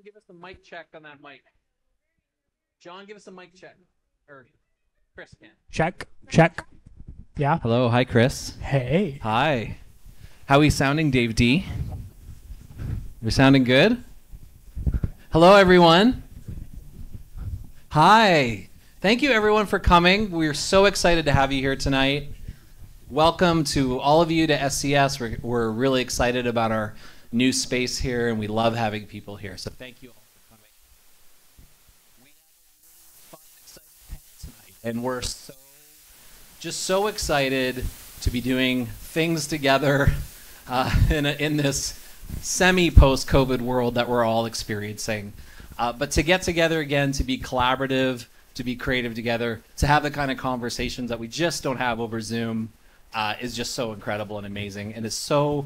give us a mic check on that mic. John, give us a mic check. Or Chris can. Check, check. Yeah. Hello, hi Chris. Hey. Hi. How are we sounding, Dave D? We're sounding good? Hello, everyone. Hi. Thank you, everyone, for coming. We're so excited to have you here tonight. Welcome to all of you to SCS. We're really excited about our new space here, and we love having people here. So thank you all for coming. We have a fun, exciting panel tonight, and we're just so excited to be doing things together in this semi-post-COVID world that we're all experiencing. But to get together again, to be collaborative, to be creative together, to have the kind of conversations that we just don't have over Zoom is just so incredible and amazing. And it's so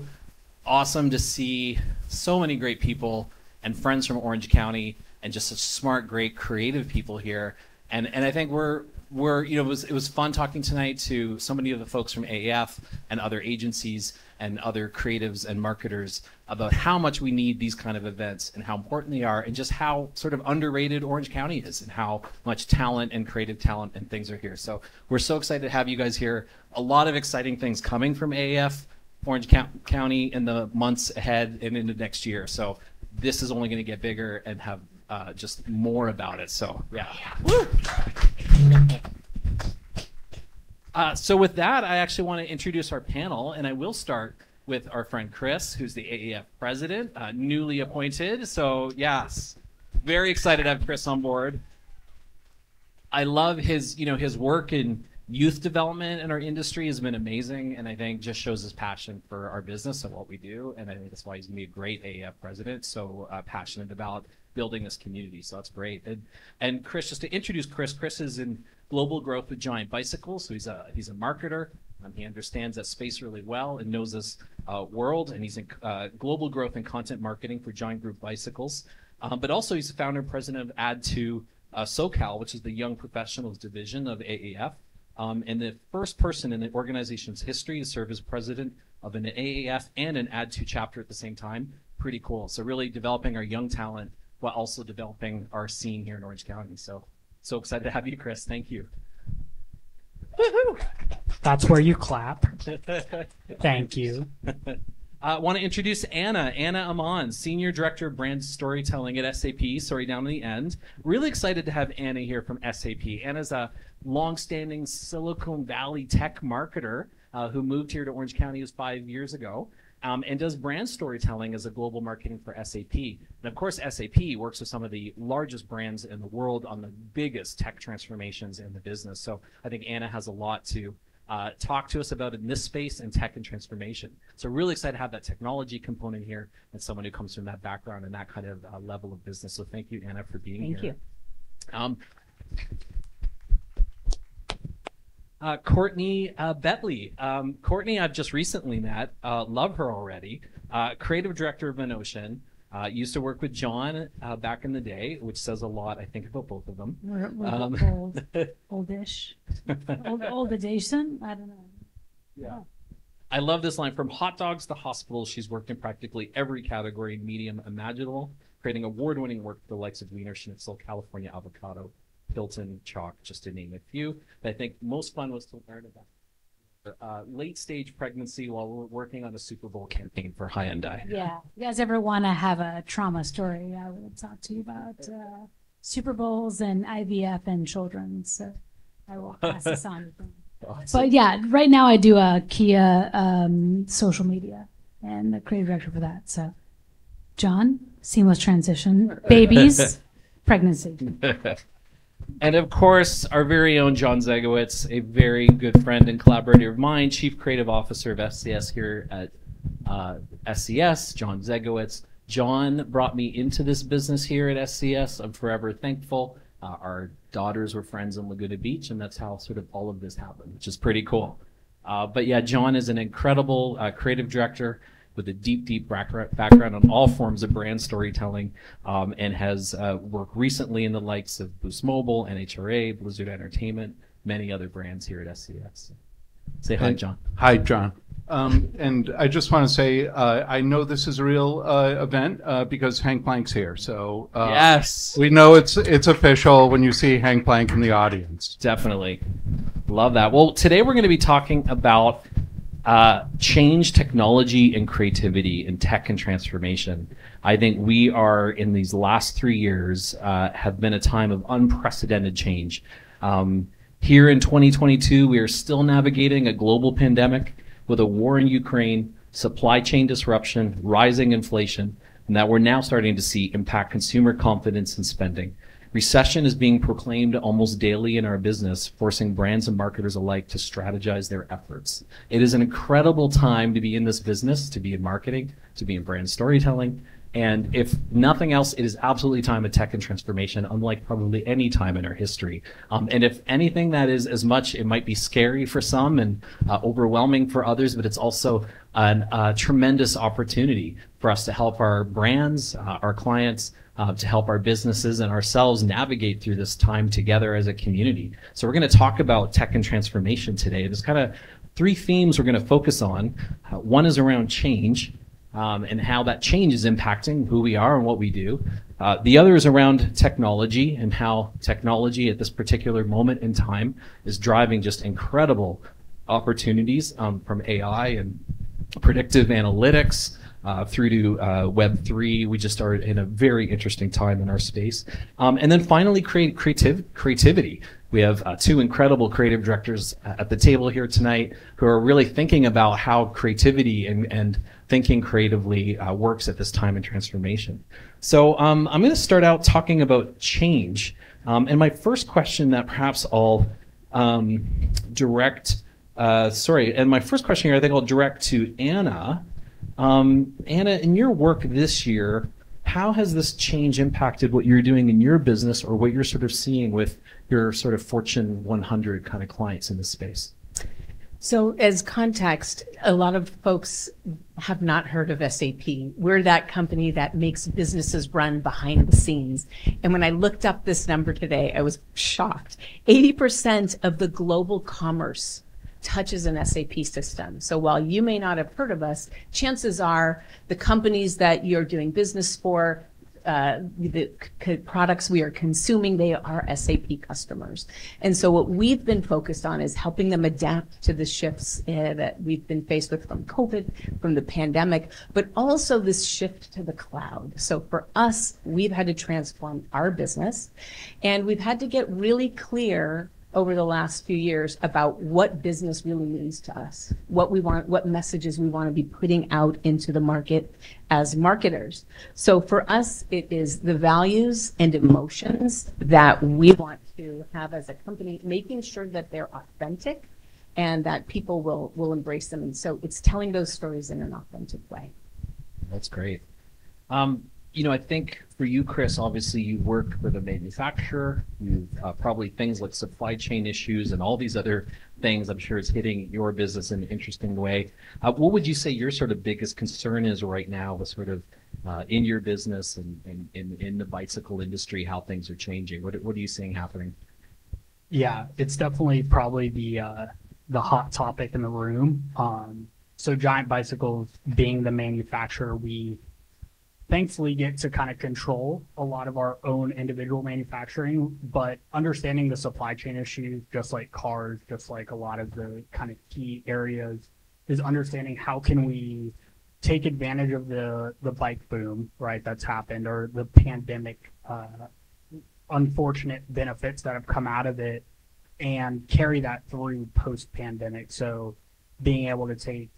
awesome to see so many great people and friends from Orange County and just such smart, great, creative people here. And I think we're you know, it was fun talking tonight to so many of the folks from AAF and other agencies and other creatives and marketers about how much we need these kind of events and how important they are and just how sort of underrated Orange County is and how much talent and creative talent and things are here. So we're so excited to have you guys here. A lot of exciting things coming from AAF, Orange County in the months ahead and into next year. So this is only going to get bigger and have just more about it. So yeah. Woo! So with that, I actually want to introduce our panel, and I will start with our friend Chris, who's the AAF president, newly appointed. So yes, very excited to have Chris on board. I love his, you know, his work in youth development in our industry has been amazing, and I think just shows his passion for our business and what we do, and I think that's why he's going to be a great AAF president, so passionate about building this community, so that's great. And Chris, just to introduce Chris, Chris is in global growth with Giant Bicycles, so he's a marketer. He understands that space really well and knows this world, and he's in global growth and content marketing for Giant Group Bicycles. But also he's the founder and president of Ad to SoCal, which is the Young Professionals division of AAF, and the first person in the organization's history to serve as president of an AAF and an Ad to chapter at the same time. Pretty cool. So really developing our young talent while also developing our scene here in Orange County. So excited to have you, Chris. Thank you. Woo-hoo. That's where you clap. Thank you. I want to introduce Anna Amon, Senior Director of Brand Storytelling at SAP. Sorry, down in the end. Really excited to have Anna here from SAP. Anna's a long-standing Silicon Valley tech marketer who moved here to Orange County 5 years ago. And does brand storytelling as a global marketing for SAP. And of course, SAP works with some of the largest brands in the world on the biggest tech transformations in the business. So I think Anna has a lot to talk to us about in this space and tech and transformation. So really excited to have that technology component here and someone who comes from that background and that kind of level of business. So thank you, Anna, for being here. Thank you. Courtney Betley. Courtney, I've just recently met. Love her already. Creative director of Minocean. Used to work with John back in the day, which says a lot, I think, about both of them. We're oldish. Old adjacent? I don't know. Yeah. I love this line. From hot dogs to hospitals, she's worked in practically every category and medium imaginable, creating award-winning work for the likes of Wiener Schnitzel, California Avocado, Hilton Chalk, just to name a few. But I think most fun was to learn about late-stage pregnancy while we're working on a Super Bowl campaign for Hyundai. Yeah. You guys ever want to have a trauma story? I would talk to you about Super Bowls and IVF and children. So I will pass this on. Awesome. But yeah, right now I do a Kia social media and the creative director for that. So John, seamless transition, babies, pregnancy. And of course, our very own John Zegowitz, a very good friend and collaborator of mine, Chief Creative Officer of SCS here at SCS, John Zegowitz. John brought me into this business here at SCS. I'm forever thankful. Our daughters were friends in Laguna Beach, and that's how sort of all of this happened, which is pretty cool. But yeah, John is an incredible creative director with a deep background on all forms of brand storytelling, and has worked recently in the likes of Boost Mobile, NHRA, Blizzard Entertainment, many other brands here at SCS. Say hi, John. Hi, John. And I just want to say, I know this is a real event because Hank Blank's here. So Yes. we know it's official when you see Hank Blank in the audience. Definitely. Love that. Well, today we're going to be talking about change, technology, and creativity in tech and transformation. I think we are, in these last 3 years, have been a time of unprecedented change. Here in 2022, we are still navigating a global pandemic with a war in Ukraine, supply chain disruption, rising inflation, and that we're now starting to see impact consumer confidence and spending. Recession is being proclaimed almost daily in our business, forcing brands and marketers alike to strategize their efforts. It is an incredible time to be in this business, to be in marketing, to be in brand storytelling. And if nothing else, it is absolutely time of tech and transformation, unlike probably any time in our history. And if anything, that is as much, it might be scary for some and overwhelming for others, but it's also a tremendous opportunity for us to help our brands, our clients, to help our businesses and ourselves navigate through this time together as a community. So we're going to talk about tech and transformation today. There's kind of 3 themes we're going to focus on. One is around change. And how that change is impacting who we are and what we do. The other is around technology and how technology at this particular moment in time is driving just incredible opportunities from AI and predictive analytics through to Web3. We just are in a very interesting time in our space. And then finally, creativity. We have 2 incredible creative directors at the table here tonight who are really thinking about how creativity and thinking creatively works at this time in transformation. So I'm going to start out talking about change. And my first question that perhaps I'll direct to Anna. Anna, in your work this year, how has this change impacted what you're doing in your business or what you're sort of seeing with your sort of Fortune 100 kind of clients in this space? So as context, a lot of folks have not heard of SAP. We're that company that makes businesses run behind the scenes. And when I looked up this number today, I was shocked. 80% of the global commerce touches an SAP system. So while you may not have heard of us, chances are the companies that you're doing business for, the products we are consuming, they are SAP customers. And so what we've been focused on is helping them adapt to the shifts that we've been faced with from COVID, from the pandemic, but also this shift to the cloud. So for us, we've had to transform our business, and we've had to get really clear over the last few years about what business really means to us, what we want, what messages we want to be putting out into the market as marketers. So for us, it is the values and emotions that we want to have as a company, making sure that they're authentic and that people will embrace them. And so it's telling those stories in an authentic way. That's great. You know, I think for you, Chris, obviously you work with a manufacturer. You've probably things like supply chain issues and all these other things I'm sure is hitting your business in an interesting way. What would you say your sort of biggest concern is right now with sort of in your business and in the bicycle industry, how things are changing? What are you seeing happening? Yeah, it's definitely probably the hot topic in the room. So Giant Bicycles, being the manufacturer, we thankfully get to kind of control a lot of our own individual manufacturing, but understanding the supply chain issues, just like cars, just like a lot of the kind of key areas, is understanding how can we take advantage of the bike boom, right, that's happened, or the pandemic unfortunate benefits that have come out of it, and carry that through post-pandemic. So being able to take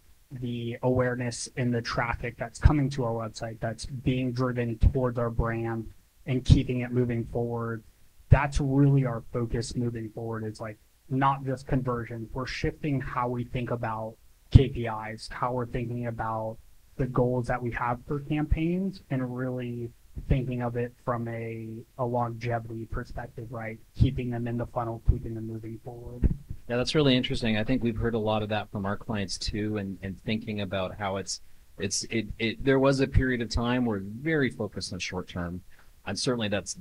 the awareness and the traffic that's coming to our website, that's being driven towards our brand and keeping it moving forward. That's really our focus moving forward. It's like not just conversions. We're shifting how we think about KPIs, how we're thinking about the goals that we have for campaigns, and really thinking of it from a longevity perspective, right? Keeping them in the funnel, keeping them moving forward. Yeah, that's really interesting. I think we've heard a lot of that from our clients too, and thinking about how there was a period of time where very focused on short term, and certainly that's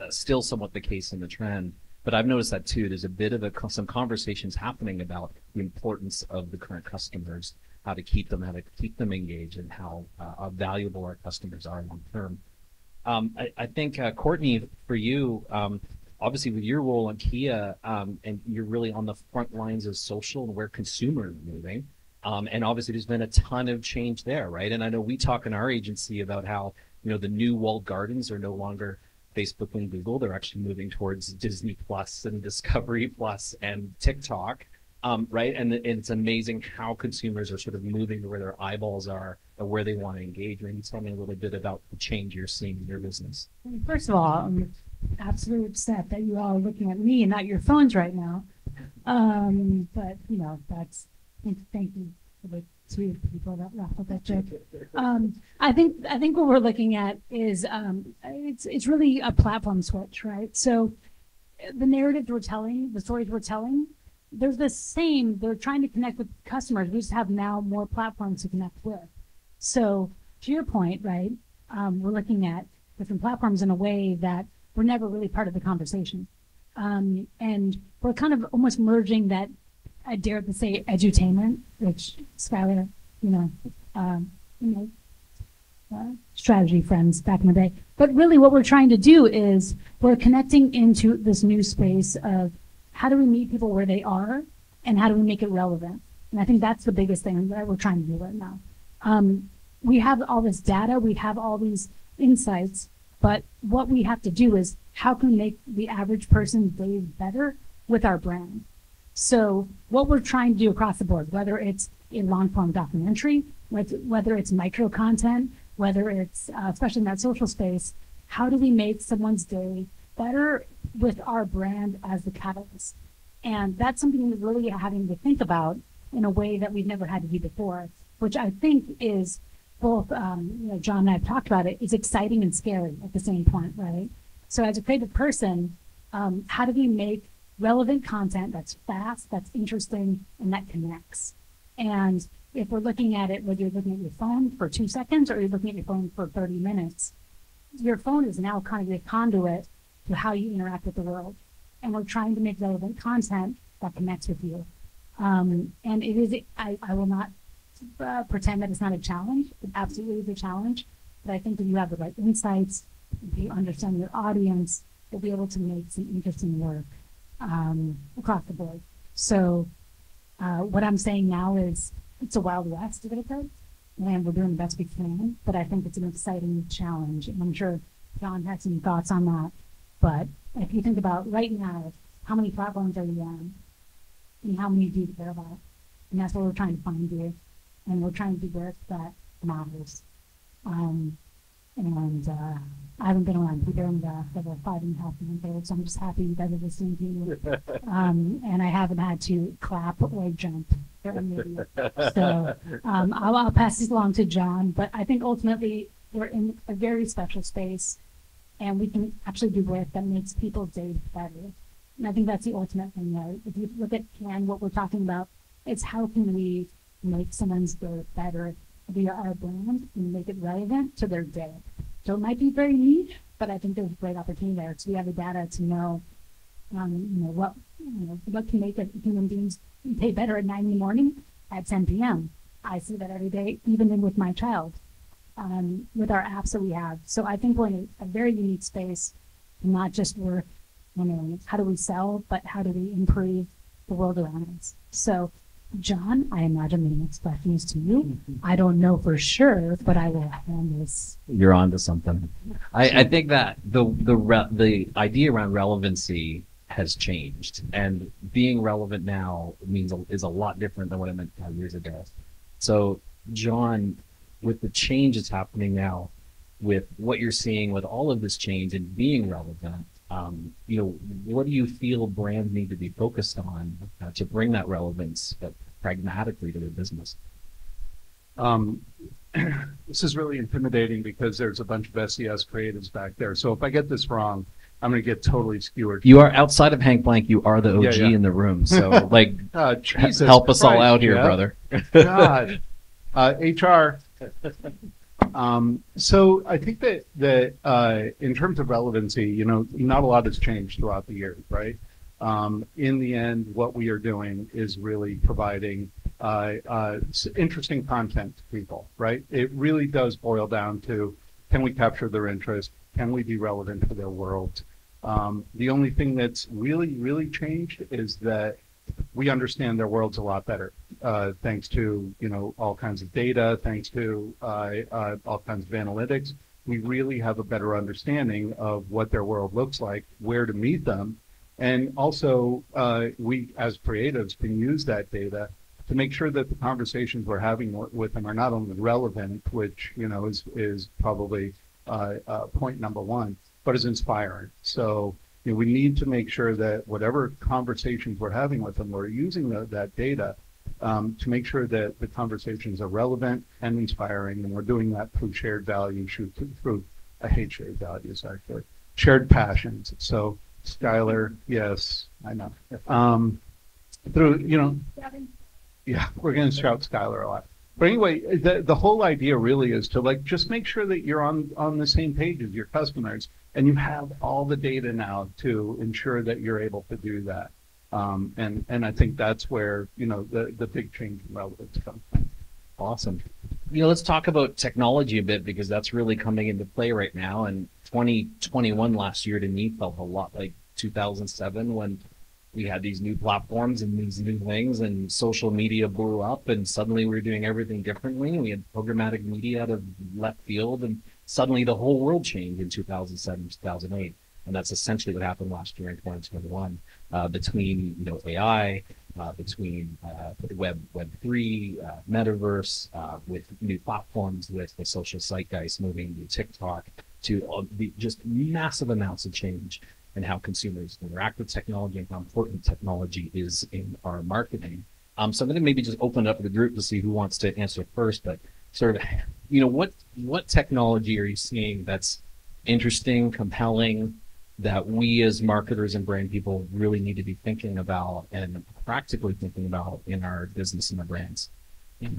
still somewhat the case in the trend. But I've noticed that too. There's a bit of some conversations happening about the importance of the current customers how to keep them, engaged, and how valuable our customers are long term. I think Courtney, for you, obviously with your role on Kia, and you're really on the front lines of social and where consumers are moving. And obviously there's been a ton of change there, right? And I know we talk in our agency about how, the new walled gardens are no longer Facebook and Google. They're actually moving towards Disney Plus and Discovery Plus and TikTok, right? And it's amazing how consumers are sort of moving to where their eyeballs are and where they want to engage. Maybe tell me a little bit about the change you're seeing in your business. First of all, I'm absolutely upset that you all are looking at me and not your phones right now. But thank you for the sweet people that laughed at that joke. I think what we're looking at is it's really a platform switch, right? So the narratives we're telling, the stories we're telling, they're the same. They're trying to connect with customers. We just have now more platforms to connect with. So to your point, right? We're looking at different platforms in a way that we're never really part of the conversation, and we're kind of almost merging that. I dare to say edutainment, which Skylar, strategy friends back in the day. But really what we're trying to do is we're connecting into this new space of how do we meet people where they are and how do we make it relevant? And I think that's the biggest thing that we're trying to do right now. We have all this data, we have all these insights, but what we have to do is how can we make the average person's day better with our brand? So what we're trying to do across the board, whether it's a long-form documentary, whether it's micro content, whether it's, especially in that social space, how do we make someone's day better with our brand as the catalyst? And that's something we're really having to think about in a way that we've never had to do before, which I think is both, John and I have talked about it, is exciting and scary at the same point, right? So as a creative person, how do we make relevant content that's fast, that's interesting, and that connects? And if we're looking at it, whether you're looking at your phone for 2 seconds or you're looking at your phone for 30 minutes, your phone is now kind of the conduit to how you interact with the world. And we're trying to make relevant content that connects with you. And it is, I will not pretend that it's not a challenge. It absolutely is a challenge. But I think if you have the right insights, if you understand your audience, you'll be able to make some interesting work across the board. So what I'm saying now is it's a wild west a little bit, and we're doing the best we can, but I think it's an exciting challenge, and I'm sure John has some thoughts on that. But if you think about right now, how many platforms are you on, and how many do you care about? And that's what we're trying to find here, and we're trying to do work that matters. I haven't been around Peter in for 5.5 minutes, so I'm just happy that it was listening to you. And I haven't had to clap or jump. So I'll pass this along to John, but I think ultimately we're in a very special space and we can actually do work that makes people's days better. And I think that's the ultimate thing there. If you look at CAN, what we're talking about, it's how can we make someone's day better via our brand and make it relevant to their day. So it might be very niche, but I think there's a great opportunity there. So we have the data to know, what can make a human being's day better at 9 in the morning, at 10 p.m. I see that every day, even with my child, with our apps that we have. So I think we're in a very unique space, not just work, how do we sell, but how do we improve the world around us. So John, I imagine the next question is to you. I don't know for sure, but I will hand this. You're on to something. I think that the idea around relevancy has changed, and being relevant now is a lot different than what it meant 5 years ago. So, John, with the change that's happening now, with what you're seeing with all of this change and being relevant, what do you feel brands need to be focused on to bring that relevance pragmatically to their business? This is really intimidating because there's a bunch of SCS creatives back there. So if I get this wrong, I'm going to get totally skewered. You are outside of Hank Blank. You are the OG in the room. So help us all out here, brother. God, HR. So I think that in terms of relevancy, not a lot has changed throughout the year, right? In the end, what we are doing is really providing interesting content to people, right? It really does boil down to, can we capture their interest? Can we be relevant to their world? The only thing that's really changed is that we understand their worlds a lot better, thanks to, all kinds of data, thanks to all kinds of analytics. We really have a better understanding of what their world looks like, where to meet them, and also we as creatives can use that data to make sure that the conversations we're having with them are not only relevant, which is probably point number one, but is inspiring. So we need to make sure that whatever conversations we're having with them, we're using that data to make sure that the conversations are relevant and inspiring, and we're doing that through shared values, through I hate shared values actually, shared passions. So Skylar, yes, I know. Through yeah, we're going to shout Skylar a lot. But anyway, the whole idea really is to just make sure that you're on the same page as your customers, and you have all the data now to ensure that you're able to do that. And I think that's where the big change in relevance comes from. Awesome. Let's talk about technology a bit, because that's really coming into play right now. And 2021 last year to me felt a lot like 2007 when we had these new platforms and these new things, and social media blew up, and suddenly we were doing everything differently. We had programmatic media out of left field, and suddenly the whole world changed in 2007, 2008. And that's essentially what happened last year in 2021, between AI, between Web3, Metaverse, with new platforms, with the social zeitgeist moving to TikTok, to just massive amounts of change and how consumers interact with technology and how important technology is in our marketing. So I'm going to maybe just open up the group to see who wants to answer first, but sort of, what technology are you seeing that's interesting, compelling, that we as marketers and brand people really need to be thinking about and practically thinking about in our business and our brands? Yeah.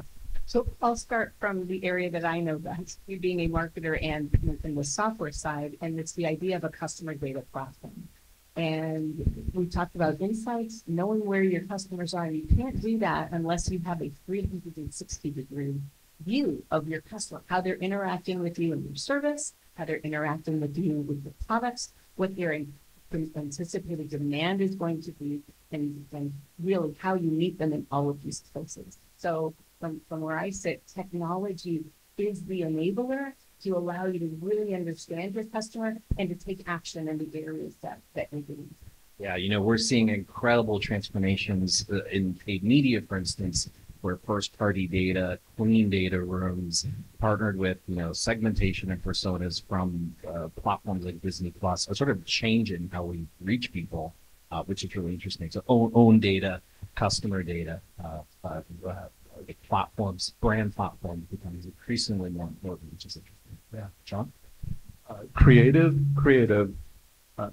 So I'll start from the area that I know best, me being a marketer and in the software side, and it's the idea of a customer data platform. And we talked about insights, knowing where your customers are. You can't do that unless you have a 360-degree view of your customer, how they're interacting with you in your service, how they're interacting with you with the products, what their anticipated demand is going to be, and really how you meet them in all of these places. So from where I sit, technology is the enabler to allow you to really understand your customer and to take action in the areas that you're doing. Yeah, we're seeing incredible transformations in paid media, for instance, where first-party data, clean data rooms, partnered with segmentation and personas from platforms like Disney Plus, are sort of changing how we reach people, which is really interesting. So own data, customer data, platforms, brand platforms becomes increasingly more important, which is interesting. Yeah, John? Creative. I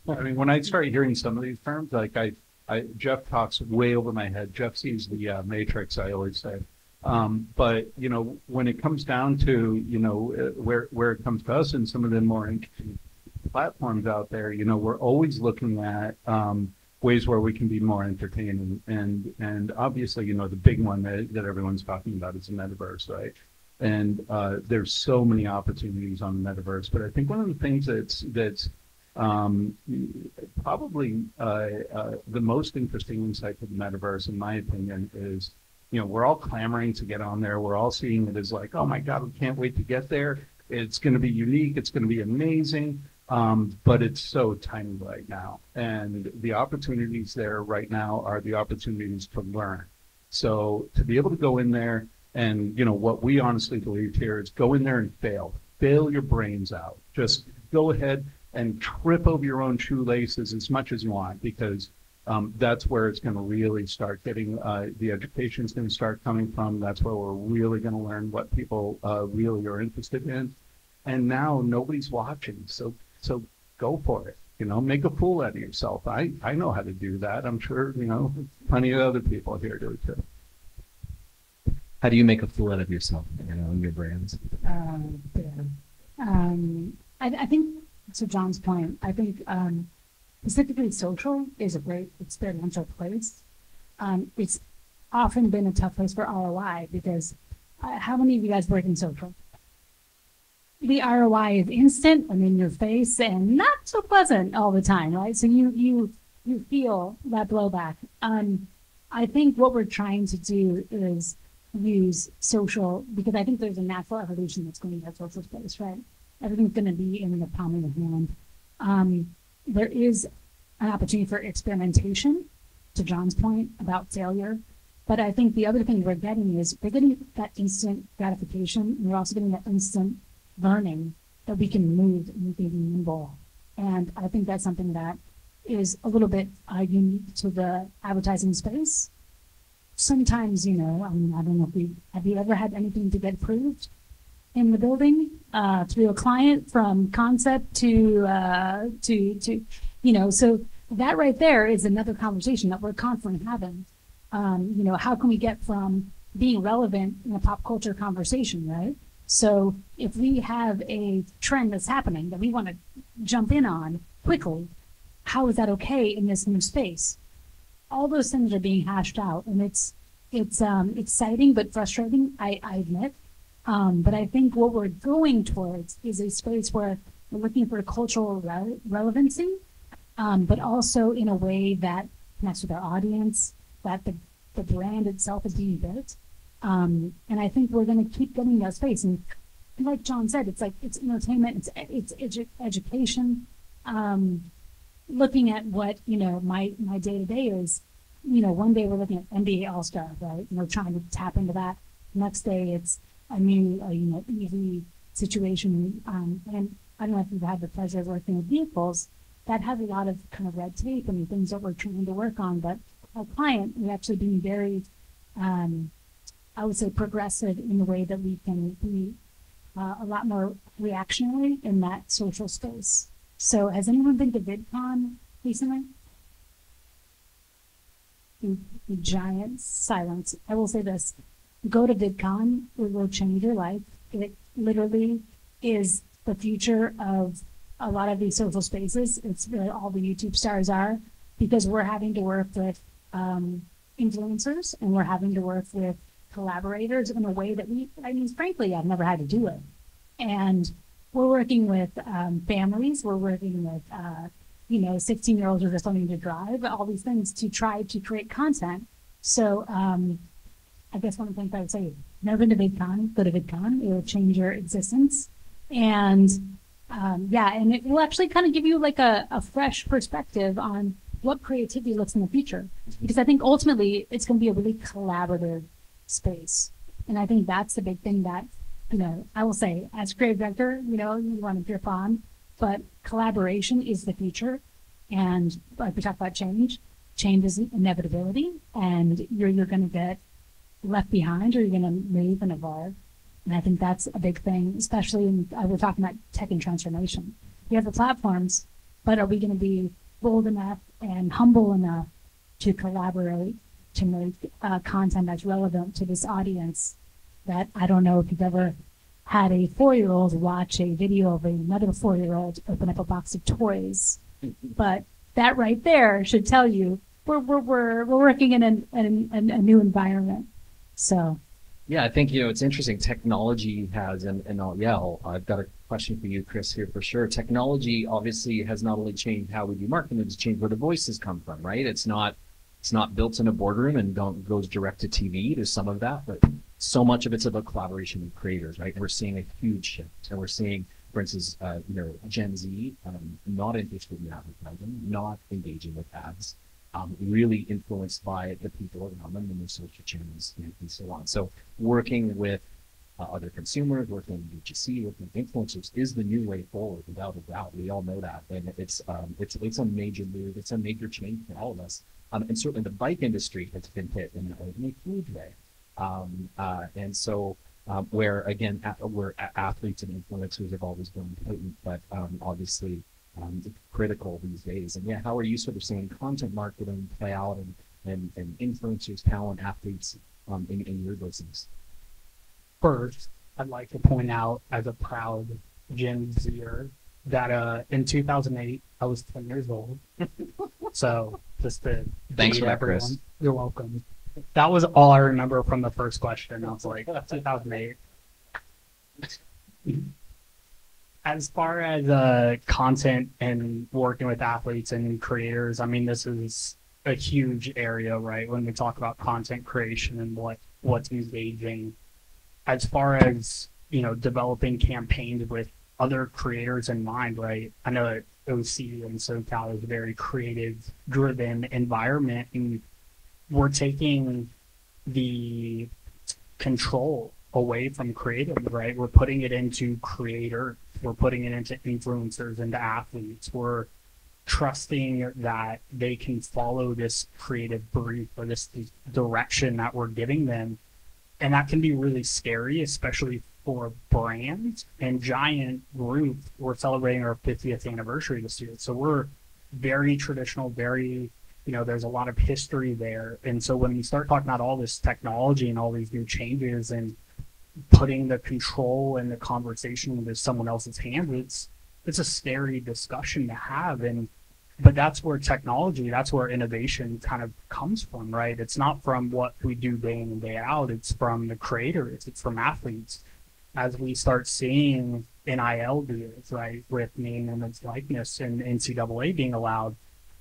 mean, when I start hearing some of these terms, Jeff talks way over my head. Jeff sees the matrix, I always say. But when it comes down to where it comes to us and some of the more interesting platforms out there, we're always looking at ways where we can be more entertaining, and obviously the big one that everyone's talking about is the metaverse, right? And there's so many opportunities on the metaverse, but I think one of the things that's probably the most interesting insight to the metaverse, in my opinion, is we're all clamoring to get on there. We're all seeing it as like, oh my God, we can't wait to get there. It's going to be unique. It's going to be amazing. But it's so tiny right now. And the opportunities there right now are the opportunities to learn. So to be able to go in there and, what we honestly believe here is go in there and fail your brains out. Just go ahead and trip over your own shoelaces as much as you want, because that's where it's going to really start getting, the education is going to start coming from. That's where we're really going to learn what people really are interested in. And now nobody's watching. So go for it, make a fool out of yourself. I know how to do that. I'm sure, plenty of other people here do too. How do you make a fool out of yourself, in your brands? I think, to John's point, I think specifically social is a great experiential place. It's often been a tough place for ROI because how many of you guys work in social? The ROI is instant and in your face and not so pleasant all the time, right? So you feel that blowback. I think what we're trying to do is use social, because I think there's a natural evolution that's going to that social space, right? Everything's going to be in the palm of the hand. There is an opportunity for experimentation, to John's point about failure. But I think the other thing we're getting is we're getting that instant gratification. And we're also getting that instant learning that we can move and we can be nimble. And I think that's something that is a little bit unique to the advertising space. Sometimes, I mean, I don't know if have you ever had anything to get approved in the building through a client from concept to so that right there is another conversation that we're constantly having. How can we get from being relevant in a pop culture conversation, right? So if we have a trend that's happening that we want to jump in on quickly, how is that okay in this new space? All those things are being hashed out, and it's exciting but frustrating, I admit. But I think what we're going towards is a space where we're looking for cultural relevancy, but also in a way that connects with our audience, that the brand itself is being built. And I think we're going to keep getting that space. And like John said, it's entertainment, it's education. Looking at what, my day-to-day is, one day we're looking at NBA All-Star, right? Trying to tap into that. Next day it's a new, EV situation. And I don't know if you've had the pleasure of working with vehicles that have a lot of kind of red tape and things that we're trying to work on. But our client, we actually been very, I would say, progressive in the way that we can be a lot more reactionary in that social space. So has anyone been to VidCon recently? The giant silence. I will say this, go to VidCon, it will change your life. It literally is the future of a lot of these social spaces. It's where all the YouTube stars are, because we're having to work with influencers and we're having to work with collaborators in a way that frankly, I've never had to do it. And we're working with families, we're working with 16-year-olds who are just learning to drive, all these things to try to create content. So I guess one of the things I would say, never been to VidCon, go to VidCon, it will change your existence. And and it will actually kind of give you like a fresh perspective on what creativity looks in the future. Because I think ultimately it's going to be a really collaborative space. And I think that's the big thing that, I will say as creative director, you want to drip on, but collaboration is the future. And like we talked about change is inevitability, and you're going to get left behind or you're going to move and evolve. And I think that's a big thing, especially we're talking about tech and transformation. We have the platforms, but are we going to be bold enough and humble enough to collaborate to make content that's relevant to this audience? That I don't know if you've ever had a 4-year-old watch a video of another 4-year-old open up a box of toys, but that right there should tell you we're working in a new environment. So. Yeah, I think, it's interesting. Technology has, I've got a question for you, Chris, here for sure. Technology obviously has not only changed how we do marketing, it's changed where the voices come from, right? It's not built in a boardroom and goes direct to TV. There's some of that, but so much of it's about collaboration with creators, right? We're seeing a huge shift, and we're seeing, for instance, Gen Z not interested in advertising, not engaging with ads. Really influenced by the people around them and their social channels and so on. So working with other consumers, working with UGC, working with influencers is the new way forward, without a doubt. We all know that, and it's a major move. It's a major change for all of us, and certainly the bike industry has been hit in a huge way. And so where again, where athletes and influencers have always been important, but obviously. Critical these days. And how are you sort of seeing content marketing play out and influencers, talent, athletes in your business? First, I'd like to point out as a proud Gen Zer that in 2008, I was 10 years old. So just to thanks for that, everyone. Chris. You're welcome. That was all I remember from the first question. I was like, 2008. As far as content and working with athletes and creators, I mean, this is a huge area, right? When we talk about content creation and what's engaging, as far as, you know, developing campaigns with other creators in mind, right? I know that OC and SoCal is a very creative driven environment, and we're taking the control away from creative, right? We're putting it into creator, we're putting it into influencers, into athletes. We're trusting that they can follow this creative brief or this direction that we're giving them. And that can be really scary, especially for brands and giant groups. We're celebrating our 50th anniversary this year. So we're very traditional, very, you know, there's a lot of history there. And so when we start talking about all this technology and all these new changes and putting the control and the conversation into someone else's hands, it's a scary discussion to have. But that's where technology, that's where innovation kind of comes from, right? It's not from what we do day in and day out. It's from the creators. It's from athletes. As we start seeing NIL deals, right, with name, image, likeness, and NCAA being allowed,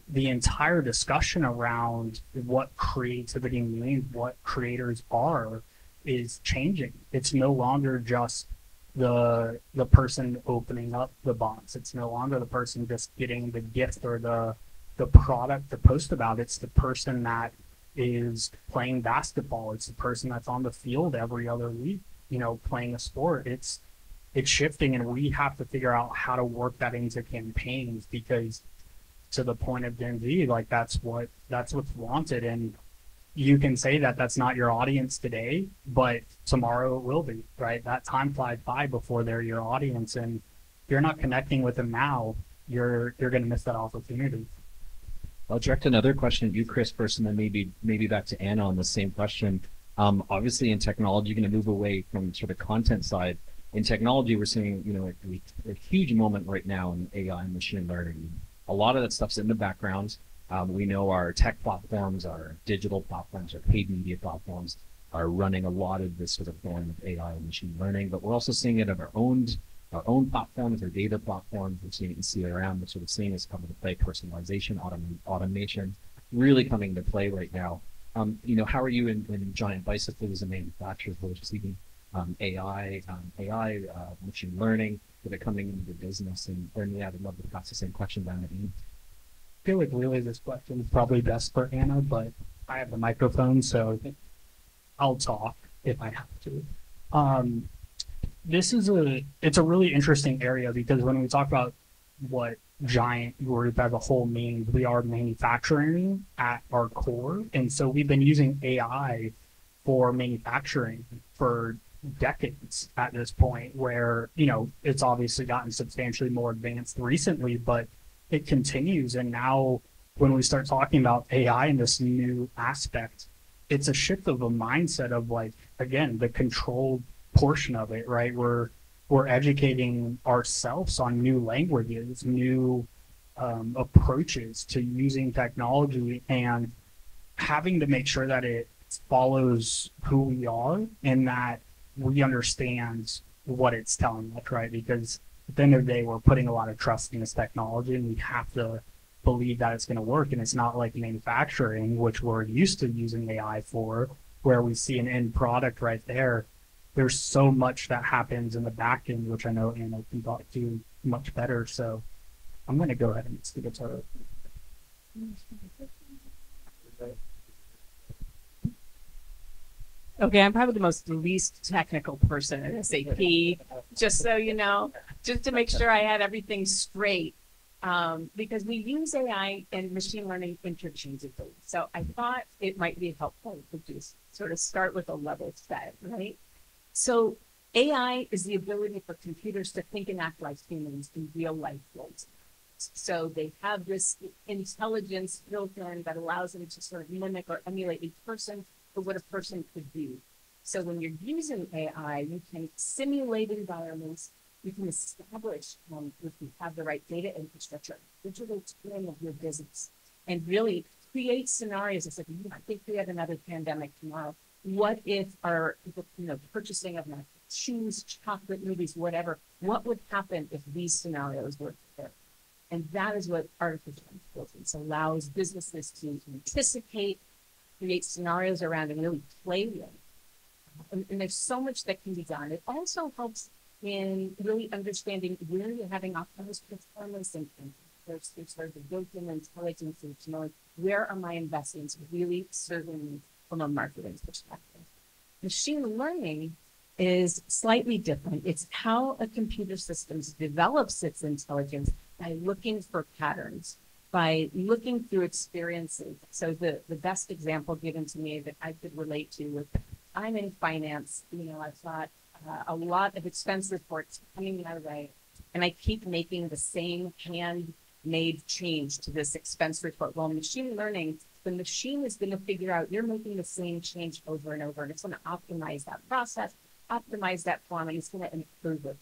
the entire discussion around what creativity means, what creators are, is changing. It's no longer just the person opening up the box. It's no longer the person just getting the gift or the product to post about. It's the person that is playing basketball. It's the person that's on the field every other week, you know, playing a sport. It's shifting, and we have to figure out how to work that into campaigns, because to the point of Gen Z, like that's what's wanted. And you can say that that's not your audience today, but tomorrow it will be, right? That time flies by before they're your audience, and if you're not connecting with them now, you're going to miss that opportunity. I'll direct another question at you, Chris, first, and then maybe back to Anna on the same question. Obviously, in technology, you're going to move away from sort of content side. In technology, we're seeing, you know, a huge moment right now in AI and machine learning. A lot of that stuff's in the background. We know our tech platforms, our digital platforms, our paid media platforms are running a lot of this sort of form of AI and machine learning, but we're also seeing it of our own platforms, our data platforms. We're seeing it in CRM. We're sort of seeing this come into play, personalization, automation, really coming into play right now. You know, how are you in giant bicycles and manufacturers who are seeing AI, machine learning that are coming into the business? And then, yeah, I'd love to pass the same question down to you. I feel like really this question is probably best for Anna, but I have the microphone, so I'll talk if I have to. It's a really interesting area, because when we talk about what giant group as a whole means, we are manufacturing at our core. And so we've been using AI for manufacturing for decades at this point, where, you know, it's obviously gotten substantially more advanced recently, but it continues. And now when we start talking about AI in this new aspect, it's a shift of a mindset of, like, again, the controlled portion of it, right? We're educating ourselves on new languages, new approaches to using technology, and having to make sure that it follows who we are and that we understand what it's telling us, right? Because at the end of the day, we're putting a lot of trust in this technology, and we have to believe that it's going to work. And it's not like manufacturing, which we're used to using AI for, where we see an end product right there. There's so much that happens in the back end, which I know Anna can talk to much better. So I'm going to go ahead and speak it to her. Okay, I'm probably the least technical person at SAP, just so you know, just to make sure I had everything straight, because we use AI and machine learning interchangeably. So I thought it might be helpful to just sort of start with a level set, right? So AI is the ability for computers to think and act like humans in real life roles. So they have this intelligence built in that allows them to sort of mimic or emulate a person for what a person could do. So when you're using AI, you can simulate environments, you can establish, if you have the right data infrastructure, digital twin of your business, and really create scenarios. It's like, I think we have another pandemic tomorrow. What if our, purchasing of shoes, chocolate, movies, whatever, what would happen if these scenarios were there? And that is what artificial intelligence allows businesses to anticipate, create scenarios around, and really play with. And there's so much that can be done. It also helps in really understanding where you're having optimized performance, and there's sort of the built-in intelligence into knowing where are my investments really serving me from a marketing perspective. Machine learning is slightly different. It's how a computer system develops its intelligence by looking for patterns, by looking through experiences. So the best example given to me that I could relate to was, I'm in finance, I've got a lot of expense reports coming my way, and I keep making the same handmade change to this expense report. Well, machine learning, the machine is going to figure out you're making the same change over and over, and it's going to optimize that process, optimize that form, and it's going to improve it.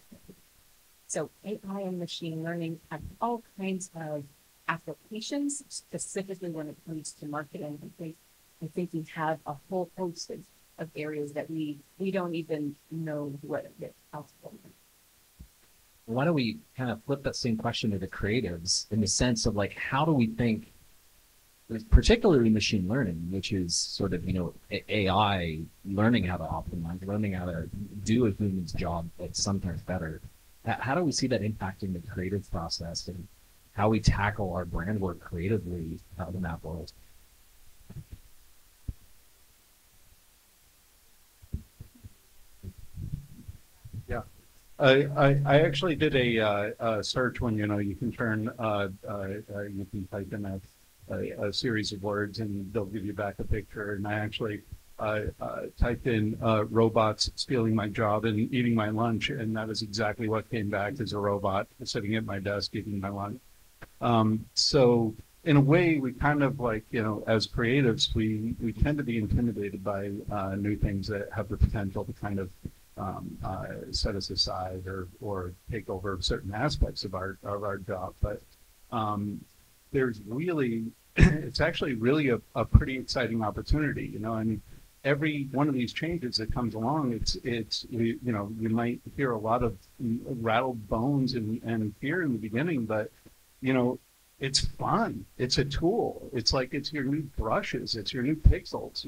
So AI and machine learning have all kinds of applications, specifically when it comes to marketing. I think we have a whole host of areas that we don't even know what it is. Why don't we kind of flip that same question to the creatives in the sense of like, how do we think, particularly machine learning, which is sort of, AI learning how to optimize, learning how to do a human's job that's sometimes better. How do we see that impacting the creative process and how we tackle our brand work creatively out in that world? Yeah, I actually did a search when you can turn you can type in a series of words and they'll give you back a picture, and I actually typed in robots stealing my job and eating my lunch, and that is exactly what came back as a robot sitting at my desk eating my lunch. So in a way, we kind of like, as creatives, we tend to be intimidated by new things that have the potential to kind of set us aside or take over certain aspects of our job. But there's really, it's actually really a pretty exciting opportunity. I mean, every one of these changes that comes along, you might hear a lot of rattled bones and fear in the beginning, but it's fun. It's a tool. It's like it's your new brushes. It's your new pixels.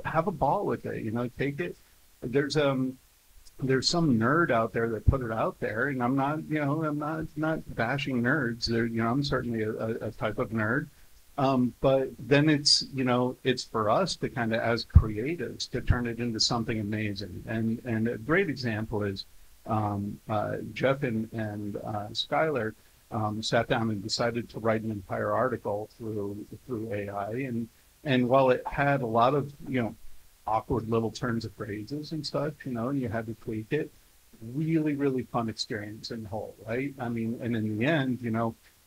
Have a ball with it. Take it. There's some nerd out there that put it out there, and I'm not bashing nerds. I'm certainly a type of nerd. But then it's for us to kind of, as creatives, to turn it into something amazing. And a great example is Jeff and Skylar sat down and decided to write an entire article through AI. And while it had a lot of, awkward little turns of phrases and such, and you had to tweak it, really, really fun experience in whole, right? I mean, and in the end,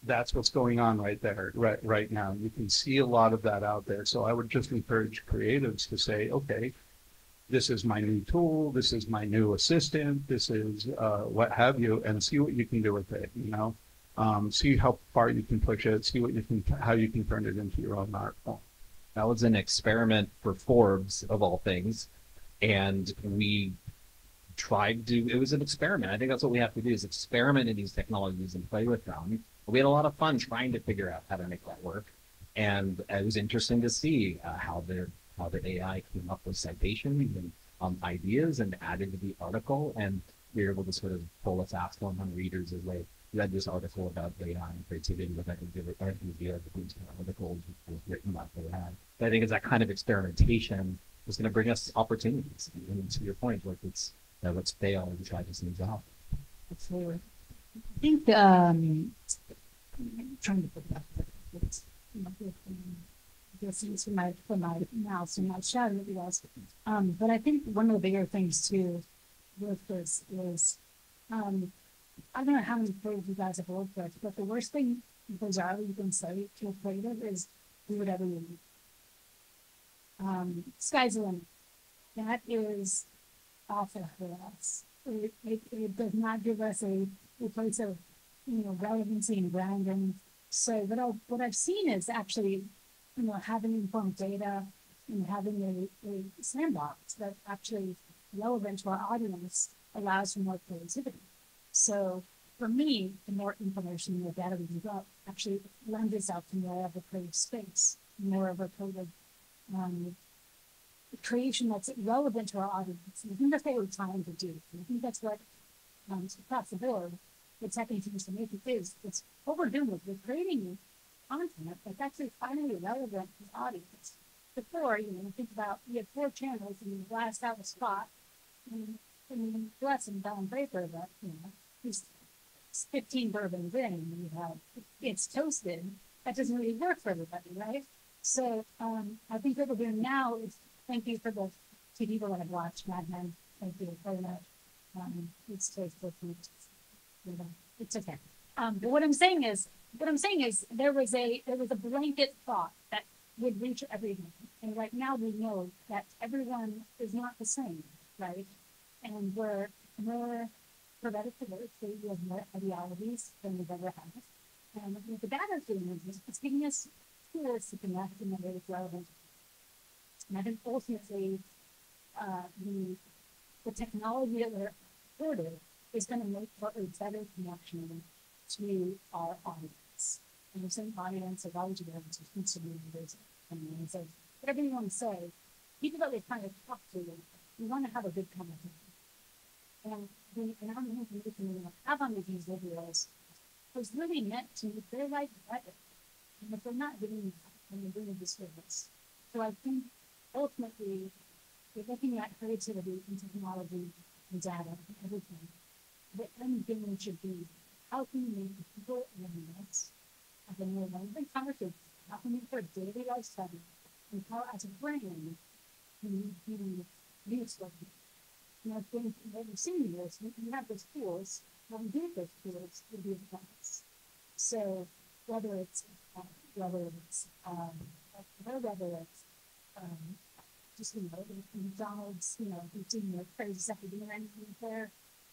that's what's going on right there, right now. You can see a lot of that out there. So I would just encourage creatives to say, okay, this is my new tool, this is my new assistant, this is what have you, and see what you can do with it, see how far you can push it, see how you can turn it into your own art form. That was an experiment for Forbes, of all things, and we tried to, it was an experiment. I think that's what we have to do, is experiment in these technologies and play with them. We had a lot of fun trying to figure out how to make that work, and it was interesting to see how the AI came up with citations and ideas and added to the article, and we were able to sort of pull a fast one on readers as they read this article about AI and creativity with the articles was written about AI. But I think it's that kind of experimentation is going to bring us opportunities. And to your point, like let's fail and try these things out. Absolutely. I think I'm trying to put that distance from my mouse and my shadow was. But I think one of the bigger things too with this is I don't know how many creatives you guys have worked with, but the worst thing bizarrely you can say to a creative is do whatever you need. Sky's the limit. That is awful for us. It does not give us a place of relevancy and branding. So what I've seen is actually having informed data and having a sandbox that's actually relevant to our audience allows for more creativity. So for me, the more information and the data we develop actually lends itself to more of a creative space, more of a creative creation that's relevant to our audience. And I think that's what we're trying to do. And I think that's what across the board, the tech teams to make it is. It's what we're doing is we're creating content that's actually finally relevant to the audience. Before, think about, we had 4 channels and you blast out a spot and bless them down paper that, there's 15 bourbons in and you have, it's toasted. That doesn't really work for everybody, right? So I think what we're doing now is, thank you for the 2 people that have watched Mad Men. Thank you very much. It's tasteful food. It's okay. But what I'm saying is there was a blanket thought that would reach everyone. And right now we know that everyone is not the same, right? And we're more progressive, so we have more ideologies than we've ever had. And what the data is doing is it's giving us tools to connect in a way that's relevant. And I think ultimately the technology that we're afforded is going to make for a better connection to our audience. And the same audience of always be able to consume music. And so whatever you want to say, people that we're trying to talk to, we want to have a good conversation. And in our movement, we can have on these videos was really meant to make their life better. And if they're not doing that, then they're doing a disservice. So I think ultimately, we're looking at creativity and technology and data and everything. The end game should be how can we make the people in the minutes of the more relevant conversation, how can we for a daily life study, and how as a brand can we use them. And I think what we've seen is we have those tools, when we do those tools, we'll be advanced. So whether it's just McDonald's, we've seen the crazy stuff they're doing anything there.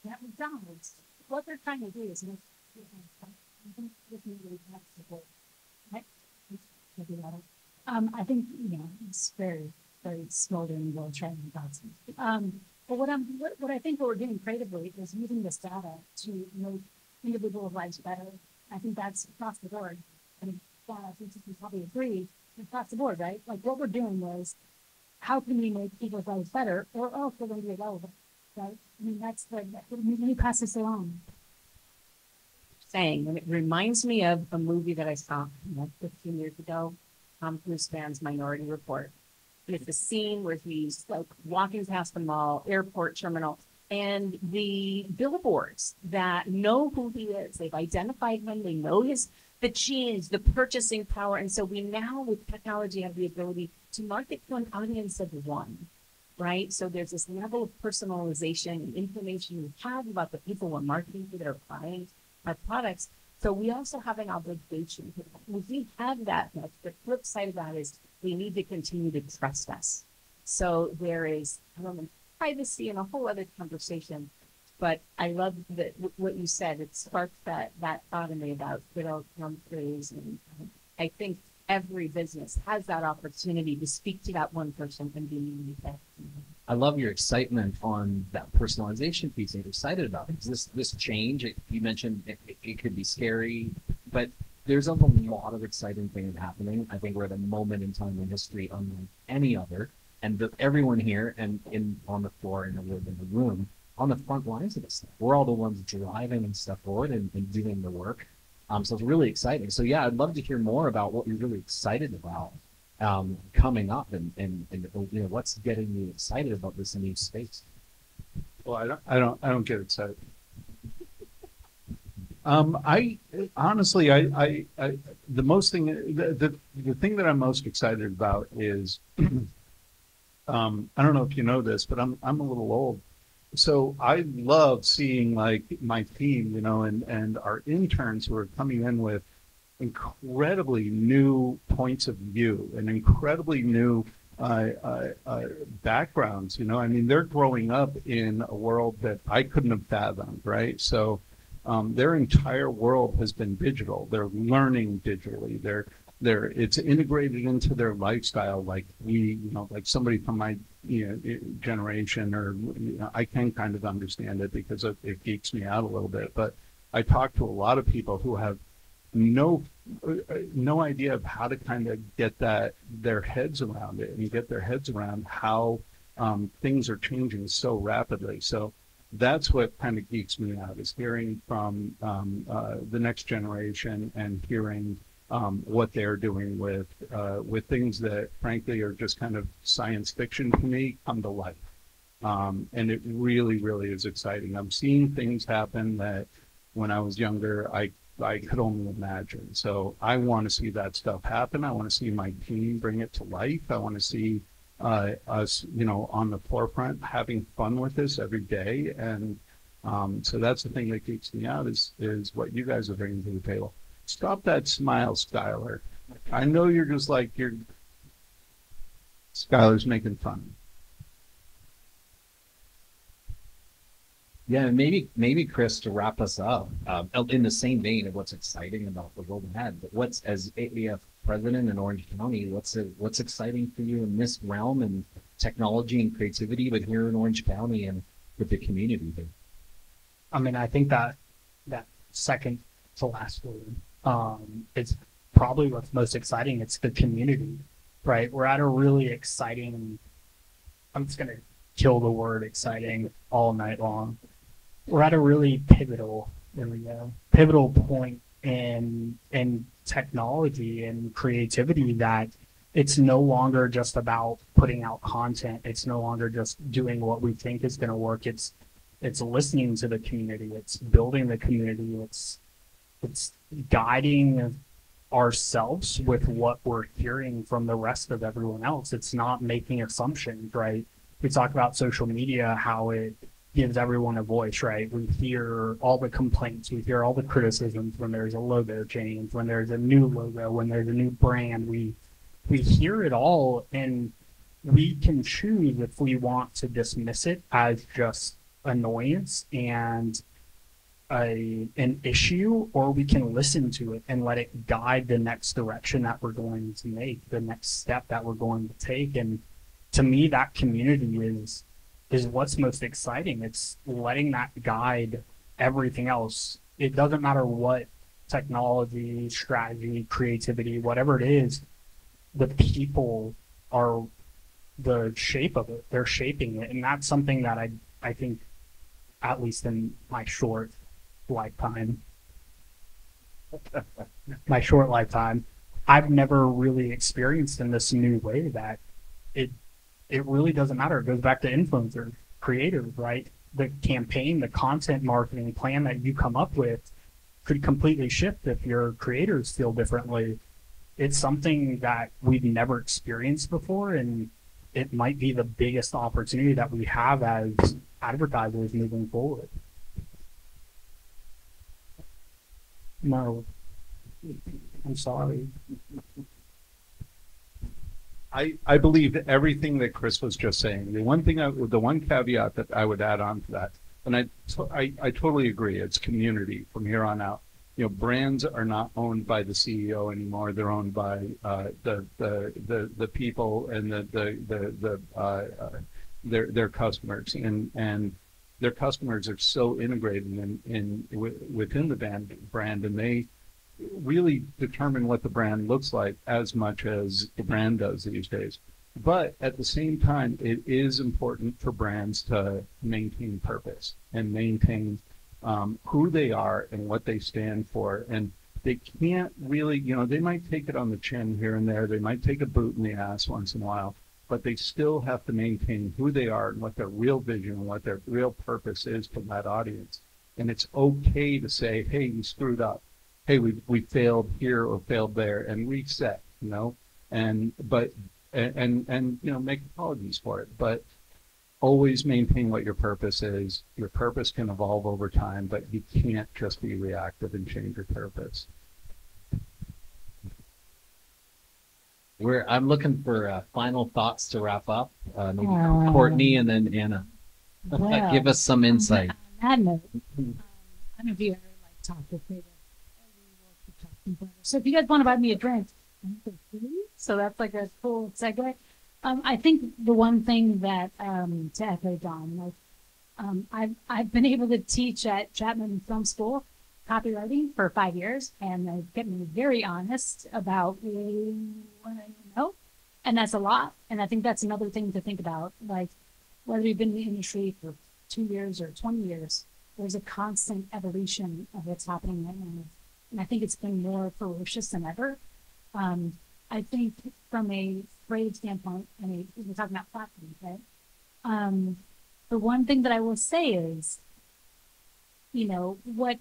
At McDonald's, what they're trying to do is make right? I think it's very, very smoldering, well trained thoughts. But what I think what we're doing creatively is using this data to make individual lives better. I think that's across the board. I think you probably agree across the board, right? Like what we're doing was, how can we make people's lives better, or else they're going to be irrelevant, right? I mean, that's the, let me pass this along. Saying, and it reminds me of a movie that I saw 15 years ago, Tom Cruise fans Minority Report. And it's a scene where he's like walking past the mall, airport terminal, and the billboards that know who he is, they've identified him, they know the genes, the purchasing power. And so we now with technology have the ability to market to an audience of one, right? So there's this level of personalization and information we have about the people we're marketing to that are buying our products. So we also have an obligation. If we have that, the flip side of that is we need to continue to trust us. So there is privacy and a whole other conversation. But I love that what you said. It sparked that thought in me about good old Tom Cruise. And I think every business has that opportunity to speak to that one person and be unique. I love your excitement on that personalization piece and you're excited about it. This change, you mentioned it could be scary, but there's a lot of exciting things happening. I think we're at a moment in time in history unlike any other, and everyone here and on the floor and in the room on the front lines of this stuff. We're all the ones driving and stuff forward and doing the work. So it's really exciting. So yeah, I'd love to hear more about what you're really excited about coming up and what's getting you excited about this new space. Well, I don't get excited. I honestly, the thing that I'm most excited about is, I don't know if you know this, but I'm a little old. So I love seeing like my team, and our interns who are coming in with incredibly new points of view and incredibly new backgrounds. I mean, they're growing up in a world that I couldn't have fathomed, right? So their entire world has been digital. They're learning digitally. They're it's integrated into their lifestyle. Like like somebody from my generation, or I can kind of understand it because it geeks me out a little bit. But I talk to a lot of people who have no idea of how to kind of get their heads around it, and get their heads around how things are changing so rapidly. So that's what kind of geeks me out, is hearing from the next generation, and hearing what they're doing with things that frankly are just kind of science fiction to me come to life. And it really, really is exciting. I'm seeing things happen that when I was younger, I could only imagine. So I want to see that stuff happen. I want to see my team bring it to life. I want to see us, on the forefront, having fun with this every day. And so that's the thing that keeps me out, is what you guys are bringing to the table. Stop that smile, Skylar. I know you're just like, Skylar's making fun. Yeah, maybe Chris, to wrap us up, in the same vein of what's exciting about the road ahead, but what's, as AAF president in Orange County, what's exciting for you in this realm and technology and creativity, but here in Orange County and with the community here? I mean, I think that second to last word, it's probably what's most exciting. It's the community, right? We're at a really exciting, I'm just going to kill the word exciting all night long. We're at a really pivotal point in technology and creativity, that it's no longer just about putting out content. It's no longer just doing what we think is going to work. It's listening to the community. It's building the community. It's guiding ourselves with what we're hearing from the rest of everyone else. It's not making assumptions, right? We talk about social media, how it gives everyone a voice, right? We hear all the complaints, we hear all the criticisms when there's a logo change, when there's a new logo, when there's a new brand. We hear it all, and we can choose if we want to dismiss it as just annoyance and an issue, or we can listen to it and let it guide the next direction that we're going to make, the next step that we're going to take. And to me, that community is what's most exciting. It's letting that guide everything else. It doesn't matter what technology, strategy, creativity, whatever it is, the people are the shape of it. They're shaping it. And that's something that I think, at least in my short lifetime, I've never really experienced in this new way, that it really doesn't matter. It goes back to influencers, creators, right? The campaign, the content marketing plan that you come up with could completely shift if your creators feel differently. It's something that we've never experienced before, and it might be the biggest opportunity that we have as advertisers moving forward. No, I'm sorry. I believe everything that Chris was just saying. The one caveat that I would add on to that, and I totally agree. It's community from here on out. Brands are not owned by the CEO anymore. They're owned by the people and their customers, and their customers are so integrated within the brand, and they really determine what the brand looks like as much as the brand does these days. But at the same time, it is important for brands to maintain purpose and maintain who they are and what they stand for. And they can't really, they might take it on the chin here and there. They might take a boot in the ass once in a while, but they still have to maintain who they are and what their real vision and what their real purpose is for that audience. And it's okay to say, hey, you screwed up. Hey, we failed here or failed there, and reset, and make apologies for it. But always maintain what your purpose is. Your purpose can evolve over time, but you can't just be reactive and change your purpose. I'm looking for final thoughts to wrap up. Maybe Courtney and then Anna. Well, give us some insight. On that note, I don't know if you ever talk with me. So if you guys want to buy me a drink, So that's like a cool segue. I think the one thing that to echo Don, like I've been able to teach at Chapman Film School copywriting for 5 years, and they get me very honest about what I know, and that's a lot. And I think that's another thing to think about. Like whether you've been in the industry for 2 years or 20 years, there's a constant evolution of what's happening right now, and I think it's been more ferocious than ever. I think from a trade standpoint, and we're talking about platforms, right? The one thing that I will say is, you know, what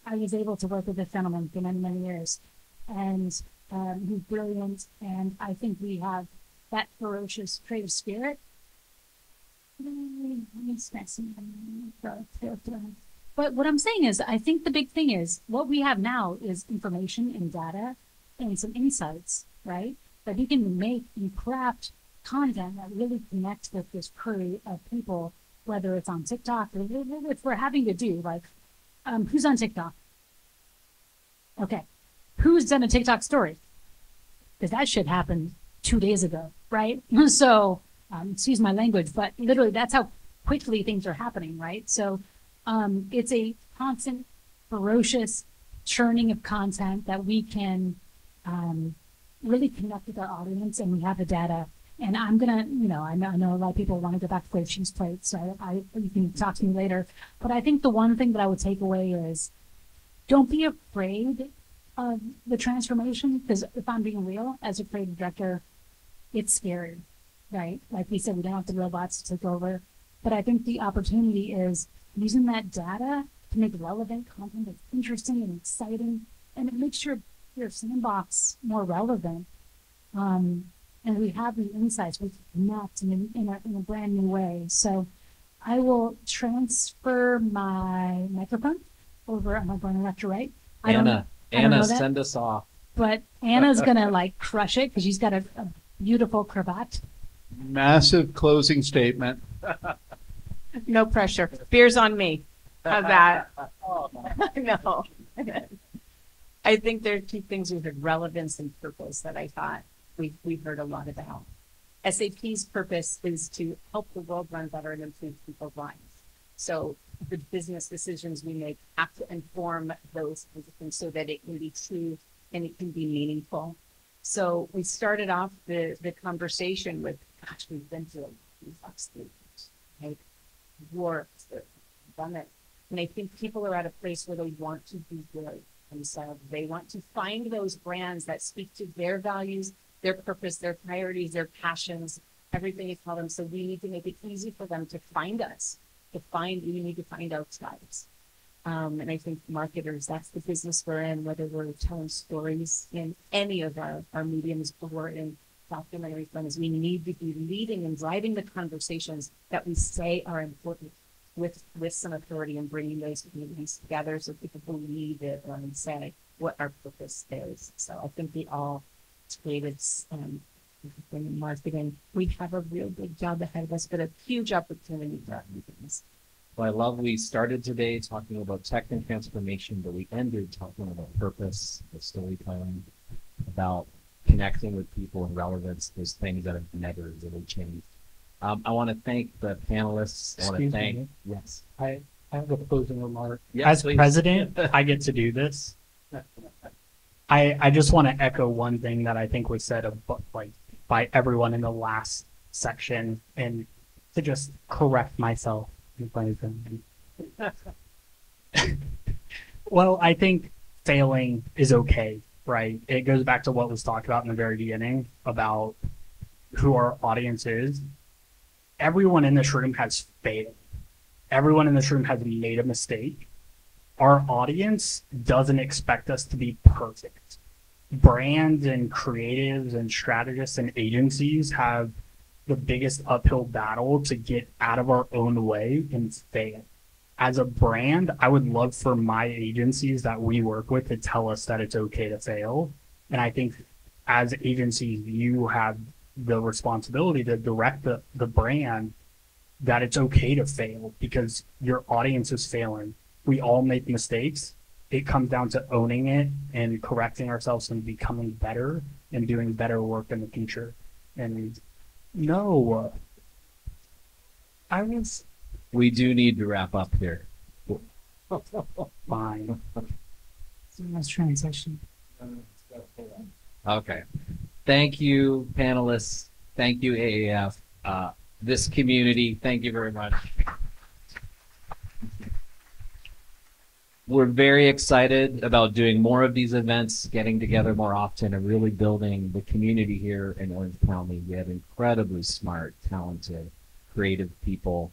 I was able to work with this gentleman for many, many years, and he's brilliant, and I think we have that ferocious creative spirit. But what I'm saying is, I think the big thing is what we have now is information and data and some insights, right? That you can make and craft content that really connects with this crew of people, whether it's on TikTok or if we're having to do like, who's on TikTok? Okay. Who's done a TikTok story? Because that shit happened 2 days ago, right? So, excuse my language, but literally that's how quickly things are happening, right? So, it's a constant, ferocious churning of content that we can really connect with our audience, and we have the data. And I'm gonna, you know, I know a lot of people want to go back to play cheese plates, so you can talk to me later. But I think the one thing that I would take away is don't be afraid of the transformation, because if I'm being real, as a creative director, it's scary, right? Like we said, we don't have the robots to take over. But I think the opportunity is using that data to make relevant content that's interesting and exciting, and it makes your sandbox more relevant. And we have the insights, we can connect in a brand new way. So I will transfer my microphone over. I'm going to left to right. Anna, send us off. But Anna's going to like crush it because she's got a beautiful cravat. Massive closing statement. No pressure. Beer's on me. How's that? No. I think there are two things we heard: relevance and purpose, that I thought we heard a lot about. SAP's purpose is to help the world run better and improve people's lives. So the business decisions we make have to inform those things so that it can be true and it can be meaningful. So we started off the conversation with, gosh, we've been through these things, right? Wars, done it. And I think people are at a place where they want to be good themselves. They want to find those brands that speak to their values, their purpose, their priorities, their passions, everything you call them. So we need to make it easy for them to find us, we need to find our tribes. And I think marketers, that's the business we're in, whether we're telling stories in any of our mediums or in documentary films, we need to be leading and driving the conversations that we say are important with some authority, and bringing those communities together so people believe it and say what our purpose is. So I think we all creatives in marketing, we have a real big job ahead of us, but a huge opportunity for our business. Well, I love we started today talking about tech and transformation, but we ended talking about purpose, the storytelling, about connecting with people and relevance, those things that have never really changed. I want to thank the panelists. Yes. I have a closing remark. Yes, As please. president, I get to do this. I just want to echo one thing that I think was said by everyone in the last section, and to just correct myself. Well, I think failing is okay, right? It goes back to what was talked about in the very beginning about who our audience is. Everyone in this room has failed. Everyone in this room has made a mistake. Our audience doesn't expect us to be perfect. Brands and creatives and strategists and agencies have the biggest uphill battle to get out of our own way and fail. As a brand, I would love for my agencies that we work with to tell us that it's okay to fail. And I think as agencies, you have the responsibility to direct the brand that it's okay to fail because your audience is failing. We all make mistakes. it comes down to owning it and correcting ourselves and becoming better and doing better work in the future. And no, I was We do need to wrap up here. fine. Nice transition. Okay. Thank you, panelists. Thank you, AAF. This community, thank you very much. We're very excited about doing more of these events, getting together more often, and really building the community here in Orange County. We have incredibly smart, talented, creative people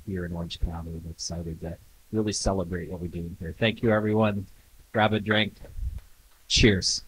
here in Orange County. We're excited to really celebrate what we're doing here. Thank you, everyone. Grab a drink. Cheers.